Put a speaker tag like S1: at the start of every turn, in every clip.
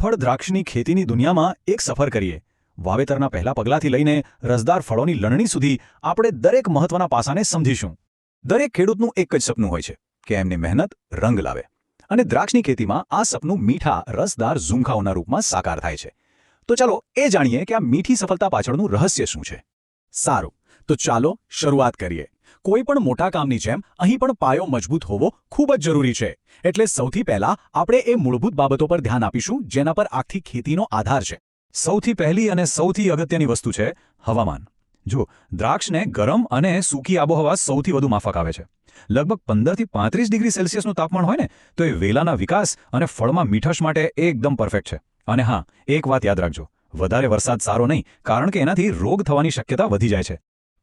S1: ફળ દ્રાક્ષની ખેતીની દુનિયામાં એક સફર કરીએ. વાવેતરના પહેલા પગલાંથી લઈને રસદાર ફળોની લણણી સુધી આપણે દરેક મહત્વના પાસાને સમજીશું. દરેક ખેડૂતનું એક જ સપનું હોય છે કે એમની મહેનત રંગ લાવે, અને દ્રાક્ષની ખેતીમાં આ સપનું મીઠા રસદાર ઝુમખાઓના રૂપમાં સાકાર થાય છે. તો ચાલો એ જાણીએ કે આ મીઠી સફળતા પાછળનું રહસ્ય શું છે. સારું, તો ચાલો શરૂઆત કરીએ. કોઈ પણ મોટા કામની જેમ અહીં પણ પાયો મજબૂત હોવો ખૂબ જ જરૂરી છે. એટલે સૌથી પહેલા આપણે એ મૂળભૂત બાબતો પર ધ્યાન આપીશું જેના પર આખી ખેતીનો આધાર છે. સૌથી પહેલી અને સૌથી અગત્યની વસ્તુ છે હવામાન. જો દ્રાક્ષને ગરમ અને સૂકી આબોહવા સૌથી વધુ માફક આવે છે. લગભગ 15 થી 35 ડિગ્રી સેલ્સિયસનું તાપમાન હોય ને તો એ વેલાના વિકાસ અને ફળમાં મીઠશ માટે એકદમ પરફેક્ટ છે. અને હા, એક વાત યાદ રાખજો, વધારે વરસાદ સારો નહીં, કારણ કે એનાથી રોગ થવાની શક્યતા વધી જાય છે.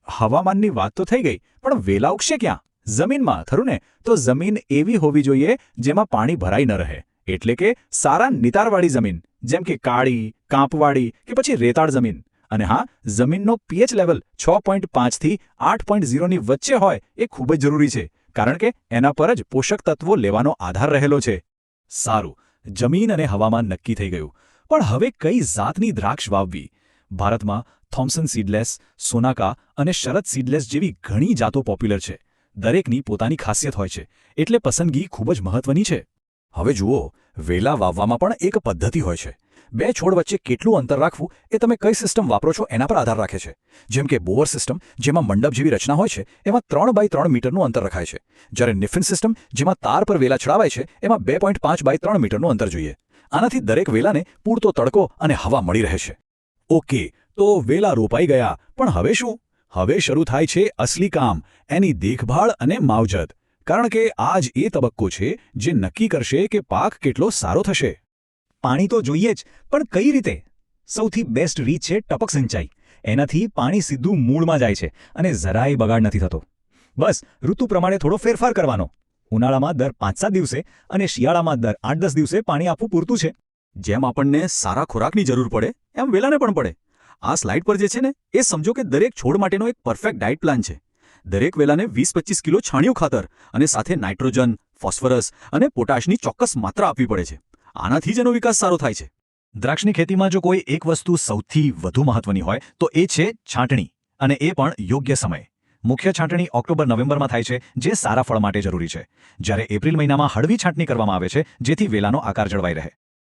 S1: હવામાનની વાત તો થઈ ગઈ, પણ વેલા ઉગશે ક્યાં? જમીનમાં, ખરું ને? તો જમીન એવી હોવી જોઈએ જેમાં પાણી ભરાઈ ન રહે, એટલે કે સારા નિતારવાળી જમીન, જેમ કે કાળી, કાંપવાળી કે પછી રેતાળ જમીન. અને હા, જમીનનો પીએચ લેવલ 6.5 થી 8.0 ની વચ્ચે હોય એ ખૂબ જ જરૂરી છે, કારણ કે એના પર જ પોષક તત્વો લેવાનો આધાર રહેલો છે. સારું, જમીન અને હવામાન નક્કી થઈ ગયું, પણ હવે કઈ જાતની દ્રાક્ષ વાવવી? ભારતમાં થોમ્સન સીડલેસ, સોનાકા અને શરદ સીડલેસ જેવી ઘણી જાતો પોપ્યુલર છે. દરેકની પોતાની ખાસિયત હોય છે, એટલે પસંદગી ખૂબ જ મહત્વની છે. હવે જુઓ, વેલા વાવવામાં પણ એક પદ્ધતિ હોય છે. બે છોડ વચ્ચે કેટલું અંતર રાખવું એ તમે કઈ સિસ્ટમ વાપરો છો એના પર આધાર રાખે છે. જેમ કે બોવર સિસ્ટમ, જેમાં મંડપ જેવી રચના હોય છે, એમાં 3 બાય 3 મીટરનું અંતર રખાય છે. જ્યારે નિફિન સિસ્ટમ, જેમાં તાર પર વેલા ચડાવાય છે, એમાં 2.5 બાય 3 મીટરનું અંતર જોઈએ. આનાથી દરેક વેલાને પૂરતો તડકો અને હવા મળી રહે છે. ઓકે, તો વેલા રોપાઈ ગયા, પણ હવે શું? હવે શરૂ થાય છે અસલી કામ, એની દેખભાળ અને માવજત. કારણ કે આ જ એ તબક્કો છે જે નક્કી કરશે કે પાક કેટલો સારો થશે. પાણી તો જોઈએ જ, પણ કઈ રીતે? સૌથી બેસ્ટ રીત છે ટપક સિંચાઈ. એનાથી પાણી સીધું મૂળમાં જાય છે અને જરાય બગાડ નથી થતો. બસ ઋતુ પ્રમાણે થોડો ફેરફાર કરવાનો. ઉનાળામાં દર 5-7 દિવસે અને શિયાળામાં દર 8-10 દિવસે પાણી આપવું પૂરતું છે. જેમ આપણને સારા ખોરાકની જરૂર પડે એમ વેલાને પણ પડે. આ સ્લાઇડ પર જે છે ને, એ સમજો કે દરેક છોડ માટેનો એક પરફેક્ટ ડાયટ પ્લાન છે. દરેક વેલાને 20-25 કિલો છાણિયું ખાતર અને સાથે નાઇટ્રોજન, ફોસ્ફરસ અને પોટાશની ચોક્કસ માત્રા આપવી પડે છે. આનાથી જ એનો વિકાસ સારો થાય છે. દ્રાક્ષની ખેતીમાં જો કોઈ એક વસ્તુ સૌથી વધુ મહત્વની હોય તો એ છે છાંટણી, અને એ પણ યોગ્ય સમય. મુખ્ય છાંટણી ઓક્ટોબર-નવેમ્બરમાં થાય છે, જે સારા ફળ માટે જરૂરી છે. જ્યારે એપ્રિલ મહિનામાં હળવી છાંટણી કરવામાં આવે છે, જેથી વેલાનો આકાર જળવાઈ રહે.